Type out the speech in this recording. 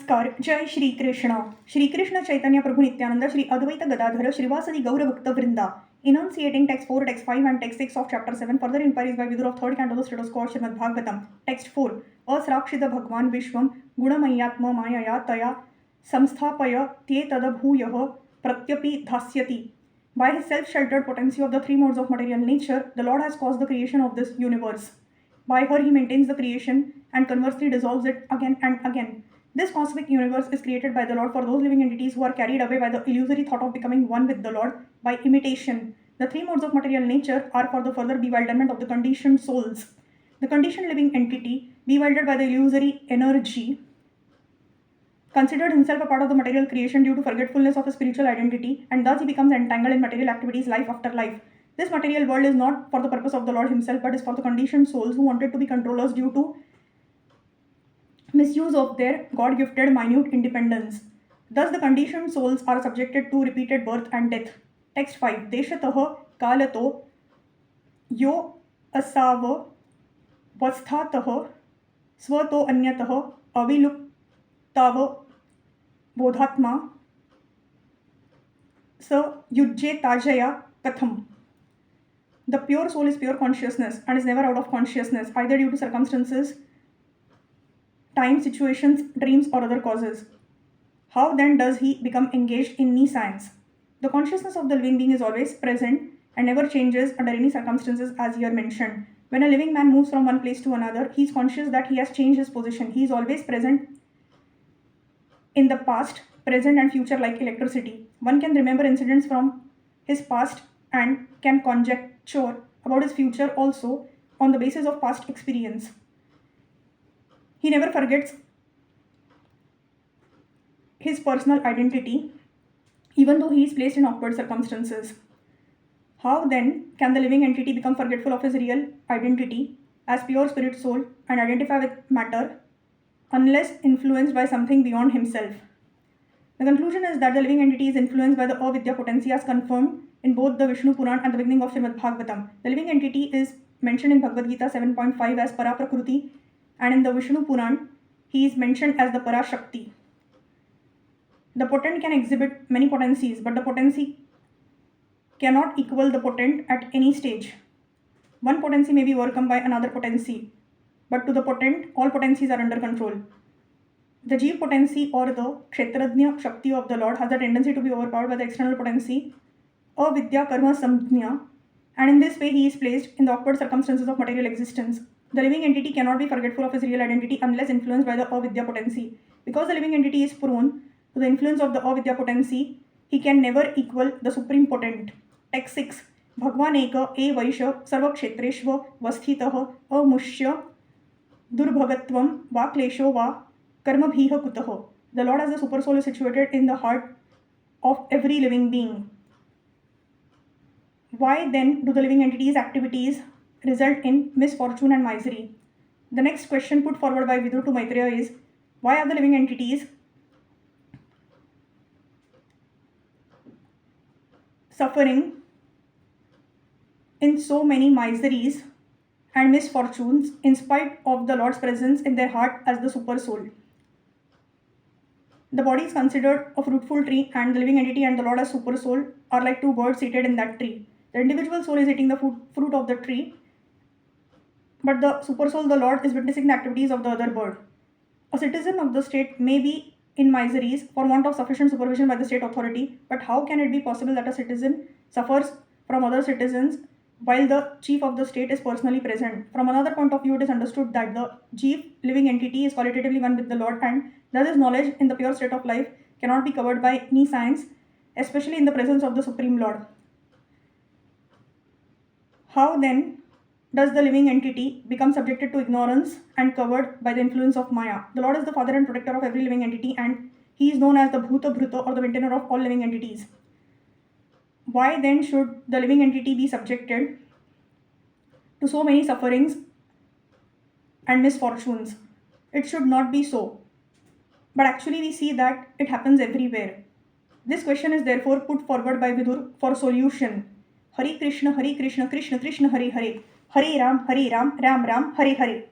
नमस्कार. जय श्री कृष्ण. श्रीकृष्ण चैतन्य प्रभु नित्यानंद श्री अद्वैत गदाधर श्रीवासदि गौरभक्त वृंदा. Enunciating text 4, text 5 and text 6 of chapter 7. Further inquiries by Vidur of third canto of the status quo Srimad Bhagavatam. Text 4. Asrakshita Bhagwan Vishwam Gunamayyatma Mayaya Taya Samsthapaya Tyetadabhuyah Pratyapi Dhasyati. By his self-sheltered potency of the three modes of material nature, the Lord has caused the creation of this universe. By her he maintains the creation and conversely dissolves it again and again. This cosmic universe is created by the Lord for those living entities who are carried away by the illusory thought of becoming one with the Lord by imitation. The three modes of material nature are for the further bewilderment of the conditioned souls. The conditioned living entity, bewildered by the illusory energy, considered himself a part of the material creation due to forgetfulness of his spiritual identity, and thus he becomes entangled in material activities life after life. This material world is not for the purpose of the Lord himself, but is for the conditioned souls who wanted to be controllers due to misuse of their God-gifted minute independence. Thus the conditioned souls are subjected to repeated birth and death. Text 5. Deshatah kalato yo asav vasthatah swato anyatah aviluptav bodhatma sa yujje tajaya katham. The pure soul is pure consciousness and is never out of consciousness, either due to circumstances, time, situations, dreams, or other causes. How then does he become engaged in nescience? The consciousness of the living being is always present and never changes under any circumstances as here mentioned. When a living man moves from one place to another, he is conscious that he has changed his position. He is always present in the past, present, and future like electricity. One can remember incidents from his past and can conjecture about his future also on the basis of past experience. He never forgets his personal identity, even though he is placed in awkward circumstances. How then can the living entity become forgetful of his real identity as pure spirit soul and identify with matter unless influenced by something beyond himself? The conclusion is that the living entity is influenced by the avidya potency as confirmed in both the Vishnu Puran and the beginning of Srimad Bhagavatam. The living entity is mentioned in Bhagavad Gita 7.5 as Paraprakruti, and in the Vishnu Puran he is mentioned as the Parashakti. The potent can exhibit many potencies, but the potency cannot equal the potent at any stage. One potency may be overcome by another potency, but to the potent, all potencies are under control. The Jeev potency or the Kshetrajna Shakti of the Lord has the tendency to be overpowered by the external potency, Avidya Karma Samjna, and in this way he is placed in the awkward circumstances of material existence. The living entity cannot be forgetful of his real identity unless influenced by the Avidya potency. Because the living entity is prone to the influence of the Avidya potency, he can never equal the supreme potent. Text 6. Bhagwan eka e vaisha sarva kshetreshva vasthitah amushya durbhagatvam va klesho va karma bhiha kutah. The Lord as the super soul is situated in the heart of every living being. Why then do the living entities' activities result in misfortune and misery? The next question put forward by Vidur to Maitreya is, why are the living entities suffering in so many miseries and misfortunes in spite of the Lord's presence in their heart as the super soul? The body is considered a fruitful tree, and the living entity and the Lord as super soul are like two birds seated in that tree. The individual soul is eating the fruit of the tree, but the super soul, the Lord, is witnessing the activities of the other bird. A citizen of the state may be in miseries for want of sufficient supervision by the state authority, but how can it be possible that a citizen suffers from other citizens while the chief of the state is personally present? From another point of view, it is understood that the chief living entity is qualitatively one with the Lord, and thus his knowledge in the pure state of life cannot be covered by any science, especially in the presence of the Supreme Lord. How then does the living entity become subjected to ignorance and covered by the influence of Maya? The Lord is the father and protector of every living entity, and he is known as the Bhuta Bhruta or the maintainer of all living entities. Why then should the living entity be subjected to so many sufferings and misfortunes? It should not be so. But actually we see that it happens everywhere. This question is therefore put forward by Vidur for solution. Hare Krishna, Krishna Krishna, Hare Hare, Hare Ram, Ram Ram, Hare Hare.